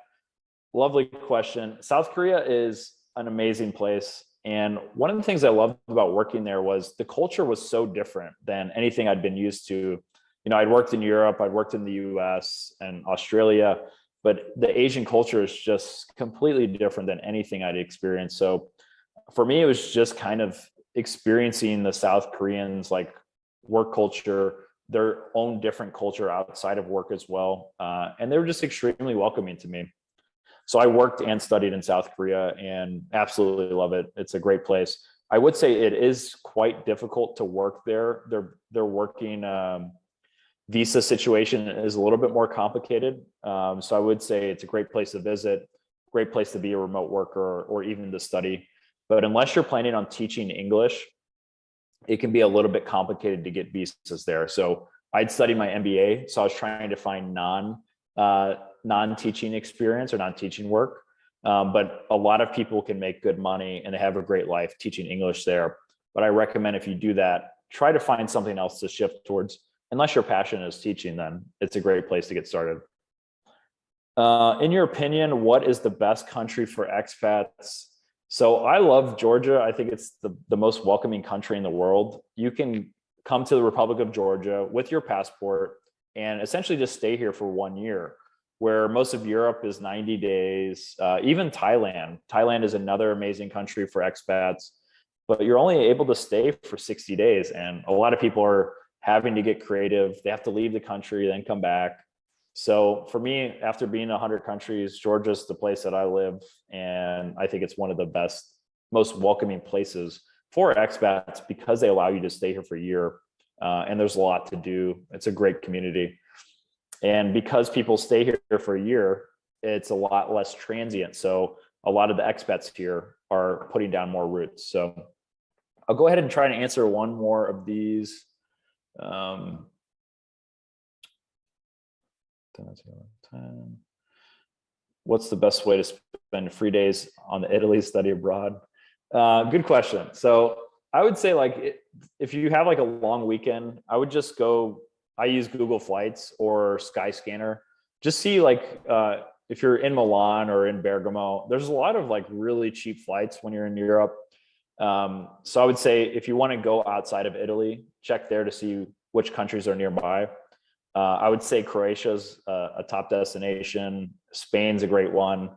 S1: Lovely question. South Korea is an amazing place. And one of the things I loved about working there was the culture was so different than anything I'd been used to. You know, I'd worked in Europe, I'd worked in the US and Australia, but the Asian culture is just completely different than anything I'd experienced. So for me, it was just kind of experiencing the South Koreans, like work culture, their own different culture outside of work as well. And they were just extremely welcoming to me. So I worked and studied in South Korea and absolutely love it. It's a great place. I would say it is quite difficult to work there. Their working visa situation is a little bit more complicated. So I would say it's a great place to visit, great place to be a remote worker or even to study. But unless you're planning on teaching English, it can be a little bit complicated to get visas there. So I'd studied my MBA, so I was trying to find non-teaching experience or non-teaching work. But a lot of people can make good money and they have a great life teaching English there. But I recommend if you do that, try to find something else to shift towards. Unless your passion is teaching, then it's a great place to get started. In your opinion, what is the best country for expats? So I love Georgia. I think it's the most welcoming country in the world. You can come to the Republic of Georgia with your passport and essentially just stay here for 1 year, where most of Europe is 90 days. Even Thailand. Thailand is another amazing country for expats, but you're only able to stay for 60 days. And a lot of people are having to get creative. They have to leave the country, then come back. So for me, after being in 100 countries, Georgia's the place that I live. And I think it's one of the best, most welcoming places for expats because they allow you to stay here for a year. And there's a lot to do. It's a great community. And because people stay here for a year, it's a lot less transient. So a lot of the expats here are putting down more roots. So I'll go ahead and try to answer one more of these. What's the best way to spend free days on the Italy study abroad? Good question. So I would say if you have like a long weekend, I would just go, I use Google Flights or Skyscanner. Just see if you're in Milan or in Bergamo, there's a lot of like really cheap flights when you're in Europe. So I would say if you want to go outside of Italy, check there to see which countries are nearby. I would say Croatia's a top destination. Spain's a great one.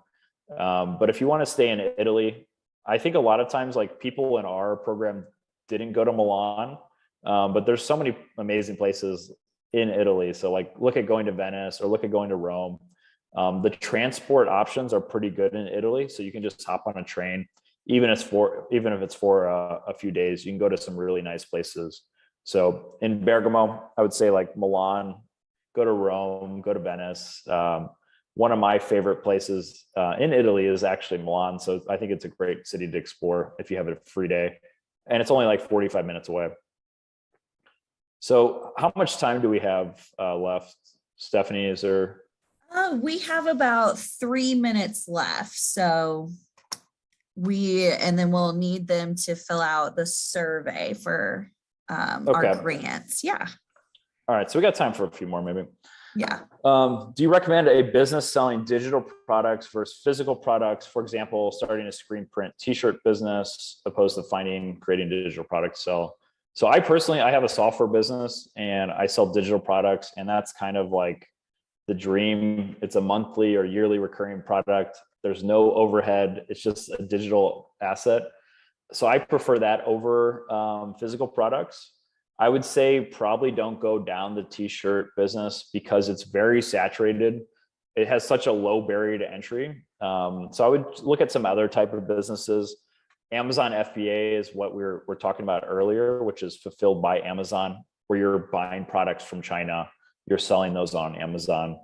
S1: But if you want to stay in Italy, I think a lot of times like people in our program didn't go to Milan, but there's so many amazing places in Italy. So like look at going to Venice or look at going to Rome. The transport options are pretty good in Italy. So you can just hop on a train, even if it's for a few days, you can go to some really nice places. So in Bergamo, I would say like Milan, go to Rome, go to Venice. One of my favorite places in Italy is actually Milan. So I think it's a great city to explore if you have a free day. And it's only like 45 minutes away. So how much time do we have left? Stephanie, is there?
S2: We have about 3 minutes left. So and then we'll need them to fill out the survey for our grants. Yeah.
S1: All right. So we got time for a few more, maybe.
S2: Yeah.
S1: Do you recommend a business selling digital products versus physical products? For example, starting a screen print t-shirt business opposed to creating digital products to sell. So I have a software business and I sell digital products, and that's kind of like the dream. It's a monthly or yearly recurring product. There's no overhead. It's just a digital asset. So I prefer that over physical products. I would say probably don't go down the t-shirt business because it's very saturated. It has such a low barrier to entry. So I would look at some other type of businesses. Amazon FBA is what we're talking about earlier, which is fulfilled by Amazon, where you're buying products from China, you're selling those on Amazon.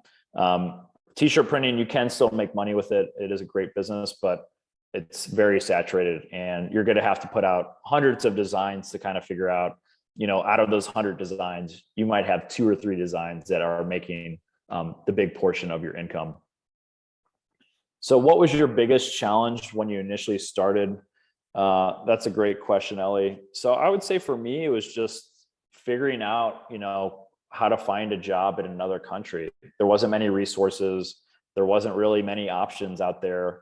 S1: T-shirt printing, you can still make money with it. It is a great business, but it's very saturated, and you're going to have to put out hundreds of designs to kind of figure out, out of those 100 designs, you might have 2 or 3 designs that are making the big portion of your income. So what was your biggest challenge when you initially started? That's a great question, Ellie. So I would say for me, it was just figuring out, how to find a job in another country. There wasn't many resources. There wasn't really many options out there.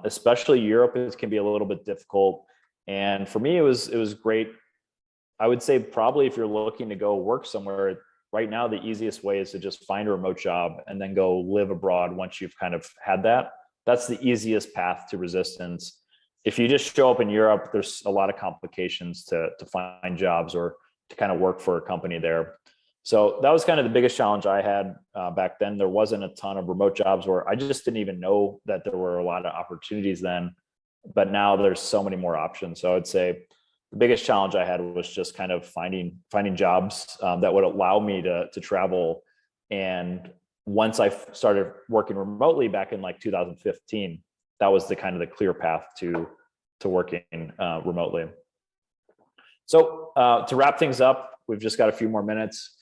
S1: Especially Europe, it can be a little bit difficult. And for me, it was great. I would say probably if you're looking to go work somewhere right now, the easiest way is to just find a remote job and then go live abroad once you've kind of had that. That's the easiest path to resistance. If you just show up in Europe, there's a lot of complications to find jobs or to kind of work for a company there. So that was kind of the biggest challenge I had back then. There wasn't a ton of remote jobs, or I just didn't even know that there were a lot of opportunities then. But now there's so many more options. So I'd say the biggest challenge I had was just kind of finding jobs that would allow me to travel. And once I started working remotely back in like 2015, that was the kind of the clear path to working remotely. So to wrap things up, we've just got a few more minutes.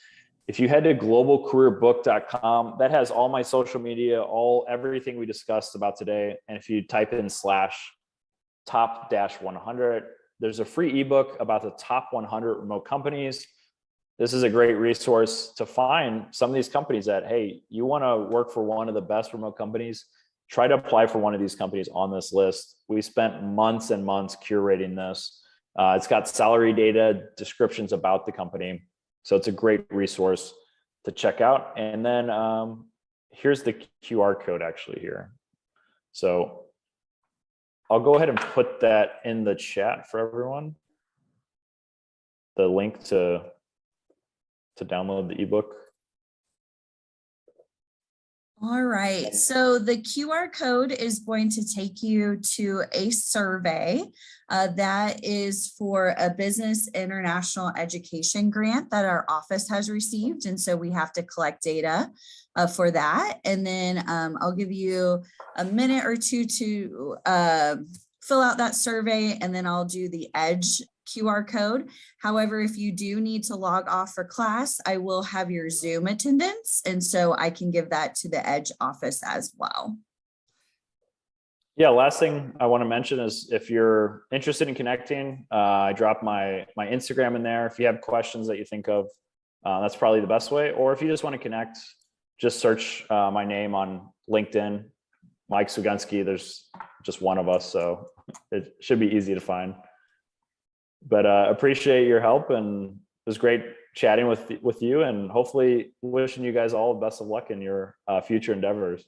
S1: If you head to globalcareerbook.com, that has all my social media, everything we discussed about today. And if you type in /top-100, there's a free ebook about the top 100 remote companies. This is a great resource to find some of these companies that, hey, you want to work for one of the best remote companies, try to apply for one of these companies on this list. We spent months and months curating this. It's got salary data, descriptions about the company. So it's a great resource to check out. And then here's the QR code actually here. So I'll go ahead and put that in the chat for everyone. The link to download the ebook.
S2: All right, so the QR code is going to take you to a survey that is for a business international education grant that our office has received. And so we have to collect data for that. And then I'll give you a minute or two to fill out that survey, and then I'll do the EDGE QR code. However, if you do need to log off for class, I will have your Zoom attendance. And so I can give that to the EDGE office as well.
S1: Yeah, last thing I want to mention is if you're interested in connecting, I drop my Instagram in there. If you have questions that you think of, that's probably the best way. Or if you just want to connect, just search my name on LinkedIn, Mike Sugunski. There's just one of us, so it should be easy to find. But appreciate your help, and it was great chatting with you, and hopefully wishing you guys all the best of luck in your future endeavors.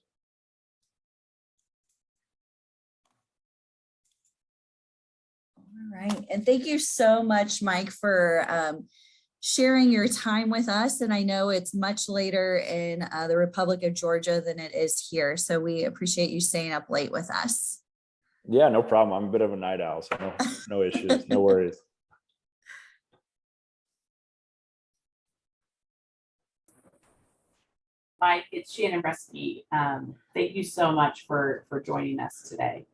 S2: All right, and thank you so much, Mike, for sharing your time with us. And I know it's much later in the Republic of Georgia than it is here, so we appreciate you staying up late with us.
S1: Yeah, no problem. I'm a bit of a night owl, so no issues, no worries.
S3: Mike, it's Shannon Bresky. Thank you so much for joining us today.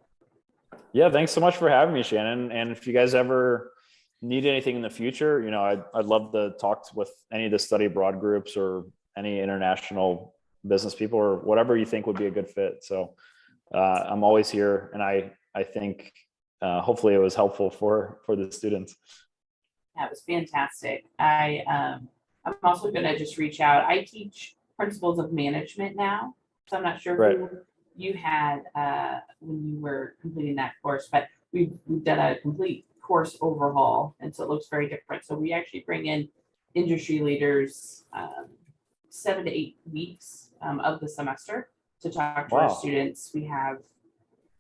S1: Yeah, thanks so much for having me, Shannon. And if you guys ever need anything in the future, I'd love to talk with any of the study abroad groups or any international business people or whatever you think would be a good fit. So I'm always here, and I think hopefully it was helpful for the students.
S3: Yeah, it was fantastic. I'm also going to just reach out. I teach principles of management now, so I'm not sure who you had when you were completing that course, but we've done a complete course overhaul, and so it looks very different. So we actually bring in industry leaders 7 to 8 weeks of the semester to talk to our students. We have,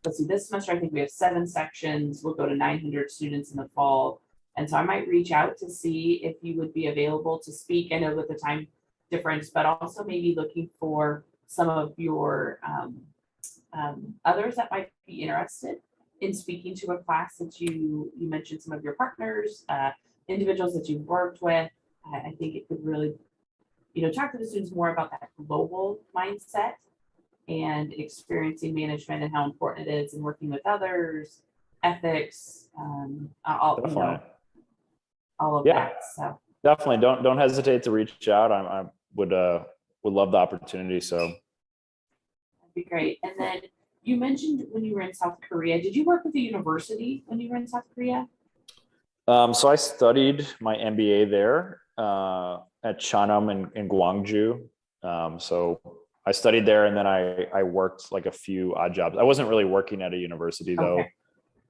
S3: let's see, this semester I think we have 7 sections. We'll go to 900 students in the fall, and so I might reach out to see if you would be available to speak. I know with the time difference, but also maybe looking for some of your others that might be interested in speaking to a class that you mentioned, some of your partners, individuals that you've worked with. I think it could really, talk to the students more about that global mindset and experiencing management and how important it is and working with others, ethics, all,
S1: Definitely.
S3: all of
S1: Yeah.
S3: that. So
S1: Definitely. Don't hesitate to reach out. I would love the opportunity. So
S3: that'd be great. And then you mentioned when you were in South Korea, did you work with the university when you were in South Korea?
S1: so I studied my MBA there at Chanam in Gwangju. So I studied there, and then I worked like a few odd jobs. I wasn't really working at a university though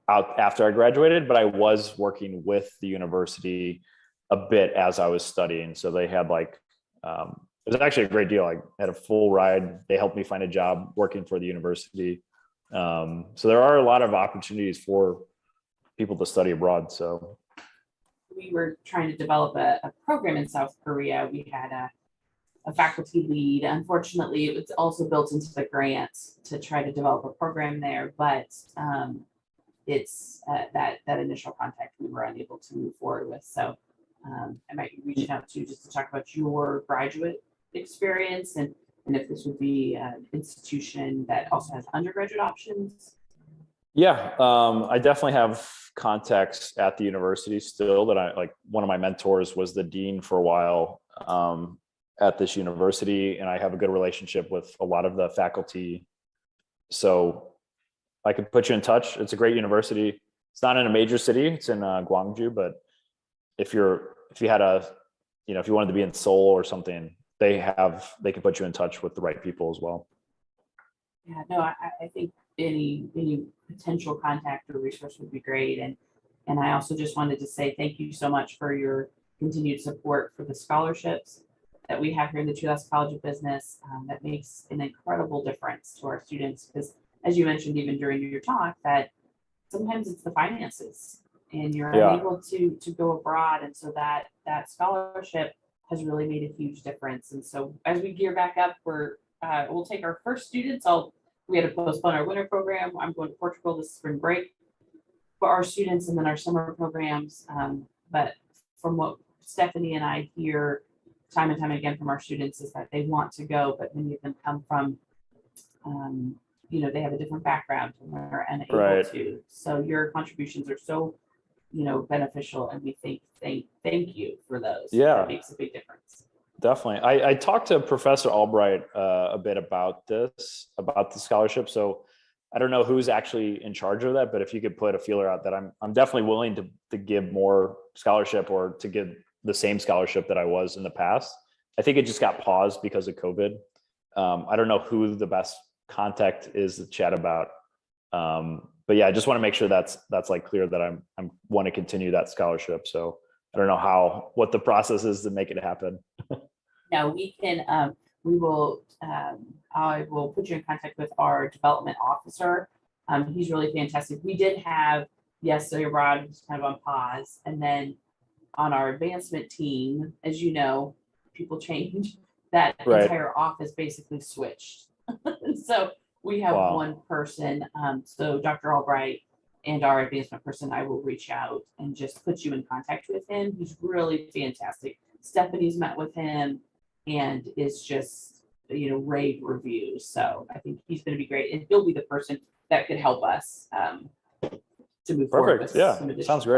S1: out after I graduated, but I was working with the university a bit as I was studying. So they had like it was actually a great deal. I had a full ride. They helped me find a job working for the university. So there are a lot of opportunities for people to study abroad. So
S3: We were trying to develop a program in South Korea. We had a faculty lead. Unfortunately, it was also built into the grant to try to develop a program there, but it's that initial contact we were unable to move forward with. So I might be reaching out to you just to talk about your graduate experience and if this would be an institution that also has undergraduate options.
S1: yeah, I definitely have contacts at the university still that I like. One of my mentors was the dean for a while at this university, and I have a good relationship with a lot of the faculty. So I could put you in touch. It's a great university. It's not in a major city. It's in Gwangju, but if you had if you wanted to be in Seoul or something, they can put you in touch with the right people as well.
S3: Yeah, no, I think any potential contact or resource would be great. And I also just wanted to say thank you so much for your continued support for the scholarships that we have here in the Trulast College of Business. That makes an incredible difference to our students because, as you mentioned even during your talk, that sometimes it's the finances and you're unable to go abroad. And so that scholarship has really made a huge difference. And so as we gear back up, we'll take our first students. We had to postpone our winter program. I'm going to Portugal this spring break for our students and then our summer programs. But from what Stephanie and I hear time and time again from our students is that they want to go, but many of them come from, they have a different background and they're unable to. So your contributions are so, beneficial, and we thank you for those.
S1: Yeah,
S3: that makes a big difference.
S1: Definitely. I talked to Professor Albright a bit about the scholarship. So I don't know who's actually in charge of that, but if you could put a feeler out that I'm definitely willing to give more scholarship or to give the same scholarship that I was in the past. I think it just got paused because of COVID. I don't know who the best contact is to chat about. But yeah, I just want to make sure that's like clear that I'm want to continue that scholarship. So I don't know what the process is to make it happen.
S3: No, we can, I will put you in contact with our development officer. He's really fantastic. We did have, study abroad was kind of on pause. And then on our advancement team, as you know, people change, that entire office basically switched. So we have one person, so Dr. Albright and our advancement person, I will reach out and just put you in contact with him. He's really fantastic. Stephanie's met with him and is just, rave reviews. So I think he's going to be great. And he'll be the person that could help us to move forward.
S1: Perfect. Yeah, sounds great.